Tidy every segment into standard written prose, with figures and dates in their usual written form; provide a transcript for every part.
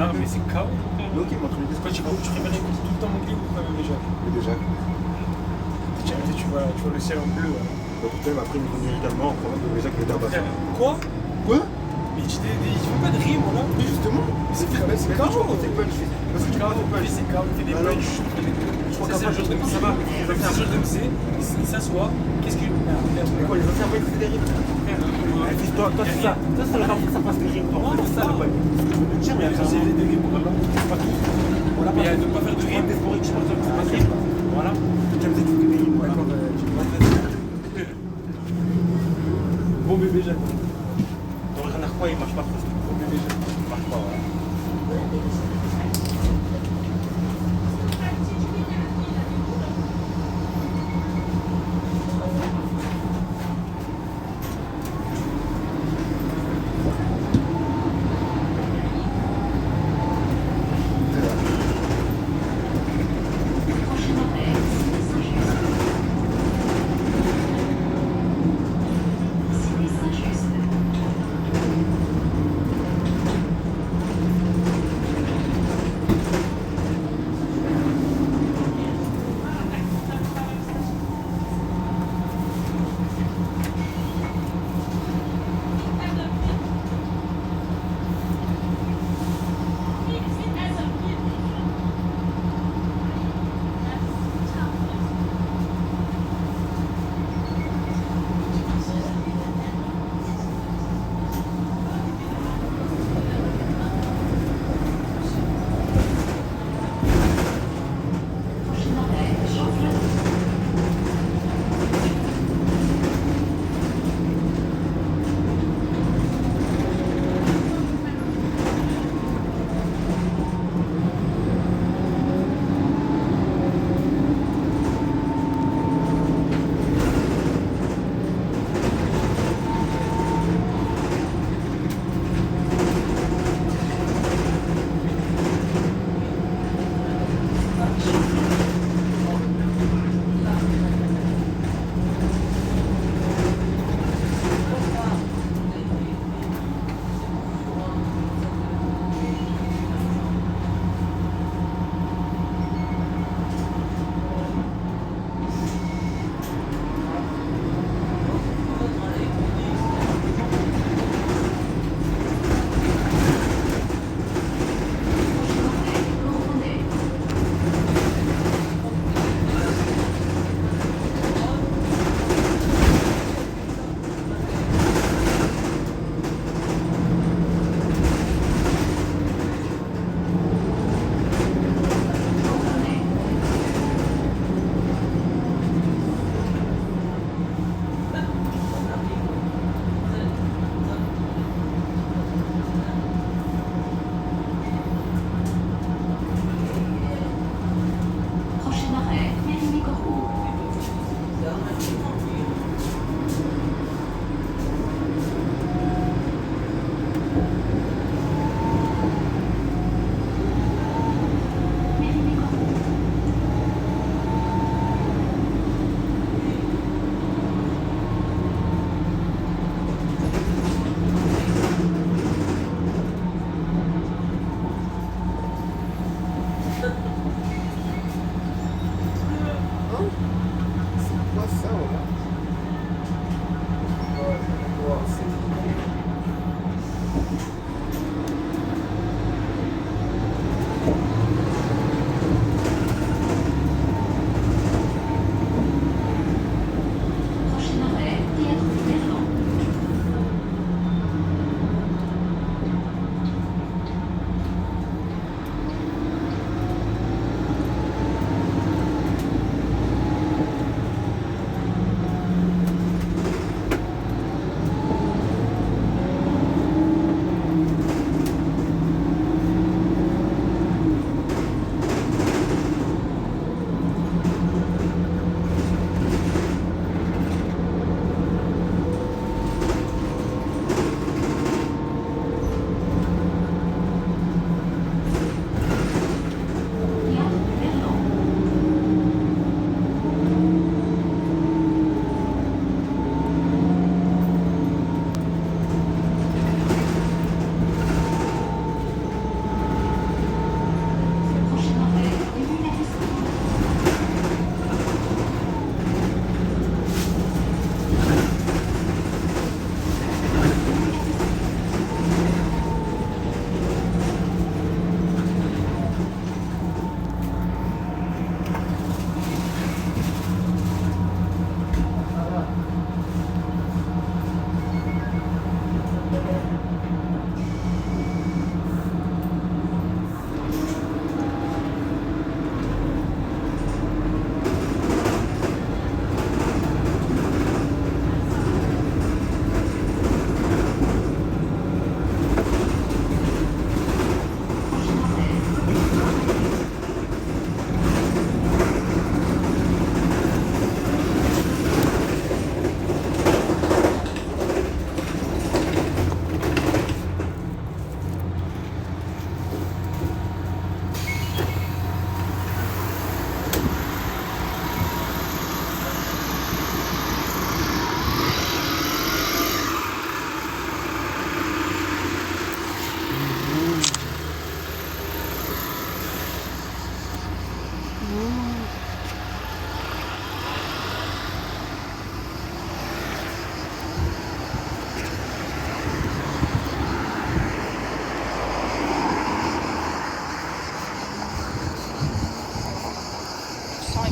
Non, mais c'est KO. Donc il montre les Pourquoi tu préfères écouter tout le temps mon clip ou pas même déjà? déjà. Tu vois le ciel en bleu. Le problème après ils vont également en province de déjà que le tabac. Quoi? Quoi? Mais tu fais pas de rime là? Mais justement, c'est KO. C'est KO. Parce que tu parles de punch. C'est KO, il fait des punch. Ça c'est un jour de MC. Ça va. C'est un jour de MC. Il s'assoit. Qu'est-ce que. Mais quoi, les anciens boys faisaient des rimes? Toi, c'est ça. Ça, c'est le rap, ça passe des rimes. C'est ça le bail. Tiens, mais ça, c'est des rimes. Pas tout. Mais de ne pas faire de rimes. Je pense que c'est pas de rimes. Voilà. Tu as fait des rimes. D'accord. Bon bébé, j'aime. Ton renard quoi, il marche pas trop. Bon bébé, j'aime. Il marche pas, ouais.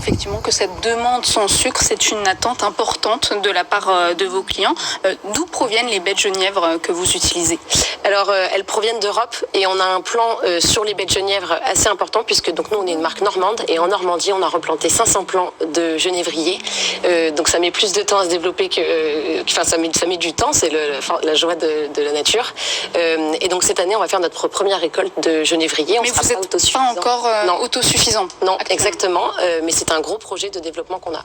effectivement que cette demande sans sucre, c'est une attente importante de la part de vos clients. D'où proviennent les baies de genièvre que vous utilisez? Alors, elles proviennent d'Europe et on a un plan sur les baies de genièvre assez important puisque donc nous, on est une marque normande et en Normandie, on a replanté 500 plants de genévrier. Donc, ça met plus de temps à se développer ça met du temps, c'est la joie de la nature. Et donc, cette année, on va faire notre première récolte de genévrier. Mais vous n'êtes pas encore autosuffisant? Non, exactement. Mais c'est un gros projet de développement qu'on a.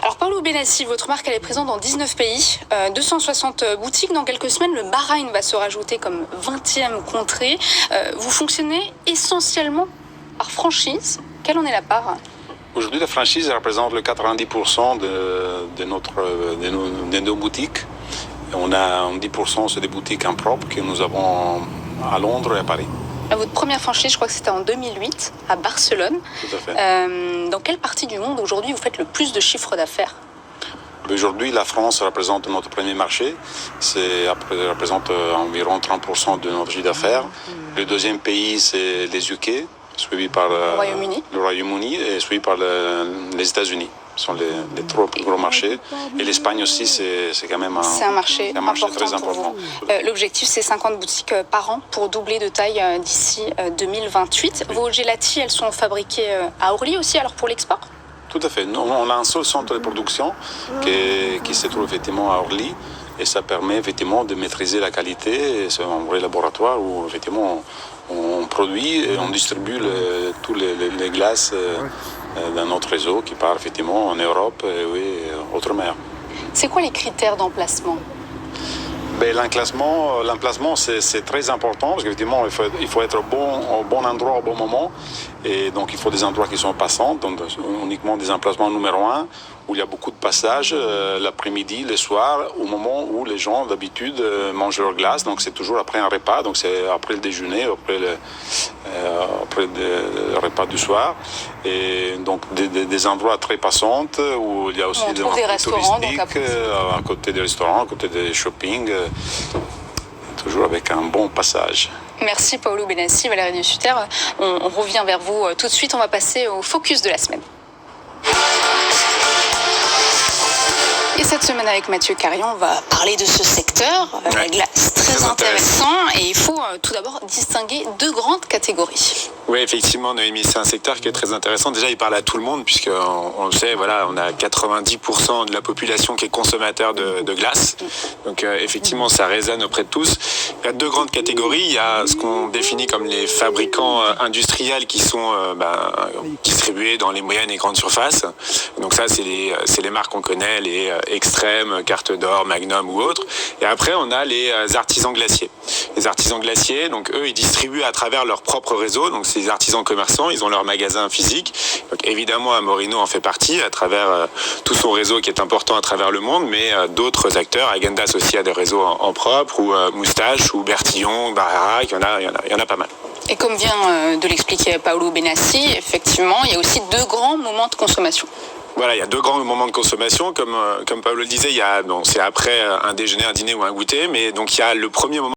Alors Paolo Benassi, votre marque elle est présente dans 19 pays, 260 boutiques. Dans quelques semaines, le Bahreïn va se rajouter comme 20e contrée. Vous fonctionnez essentiellement par franchise. Quelle en est la part? Aujourd'hui, la franchise représente le 90% de nos boutiques. On a 10% sur des boutiques en propre que nous avons à Londres et à Paris. Votre première franchise, je crois que c'était en 2008, à Barcelone. Tout à fait. Dans quelle partie du monde aujourd'hui vous faites le plus de chiffre d'affaires? Aujourd'hui, la France représente notre premier marché. Ça représente environ 30% de notre chiffre d'affaires. Le deuxième pays, c'est les UK, suivi par le Royaume-Uni et suivi par les États-Unis. Ce sont les trois plus gros marchés. Et l'Espagne aussi, c'est quand même un marché très important. L'objectif, c'est 50 boutiques par an pour doubler de taille d'ici 2028. Oui. Vos gélatis, elles sont fabriquées à Orly aussi, alors pour l'export? Tout à fait. Nous, on a un seul centre de production qui se trouve effectivement à Orly. Et ça permet effectivement de maîtriser la qualité. C'est un vrai laboratoire où effectivement on produit et on distribue tous les glaces dans notre réseau qui part effectivement en Europe et outre-mer. C'est quoi les critères d'emplacement? L'emplacement, c'est très important parce qu'effectivement, il faut être au bon endroit au bon moment. Et donc, il faut des endroits qui sont passants, donc uniquement des emplacements numéro 1 où il y a beaucoup de passages l'après-midi, le soir, au moment où les gens d'habitude mangent leur glace. Donc, c'est toujours après un repas, donc c'est après le déjeuner, après le repas du soir. Et donc, des endroits très passants où il y a aussi des restaurants touristiques à côté des restaurants, à côté des shopping. Toujours avec un bon passage. Merci Paolo Benassi, Valérie Dusutter. On revient vers vous tout de suite. On va passer au focus de la semaine. Et cette semaine avec Mathieu Carion, on va parler de ce secteur, la glace, très intéressant. Et il faut tout d'abord distinguer deux grandes catégories. Oui, effectivement, Noémie, c'est un secteur qui est très intéressant. Déjà, il parle à tout le monde, puisqu'on le sait, voilà, on a 90% de la population qui est consommateur de glace. Donc, effectivement, ça résonne auprès de tous. Il y a deux grandes catégories. Il y a ce qu'on définit comme les fabricants industriels qui sont distribués dans les moyennes et grandes surfaces. Donc ça, c'est les marques qu'on connaît, les Extrême, Carte d'Or, Magnum ou autres. Et après, on a les artisans glaciers. Les artisans glaciers, donc eux, ils distribuent à travers leur propre réseau. Donc ces artisans commerçants, ils ont leur magasin physique. Donc évidemment, Amorino en fait partie à travers tout son réseau qui est important à travers le monde, mais d'autres acteurs, Agendas aussi a des réseaux en propre, ou Moustache, ou Bertillon, Barrac, il y en a pas mal. Et comme vient de l'expliquer Paolo Benassi, effectivement, il y a aussi deux grands moments de consommation. Voilà, il y a deux grands moments de consommation, comme Paolo le disait, c'est après un déjeuner, un dîner ou un goûter, mais donc il y a le premier moment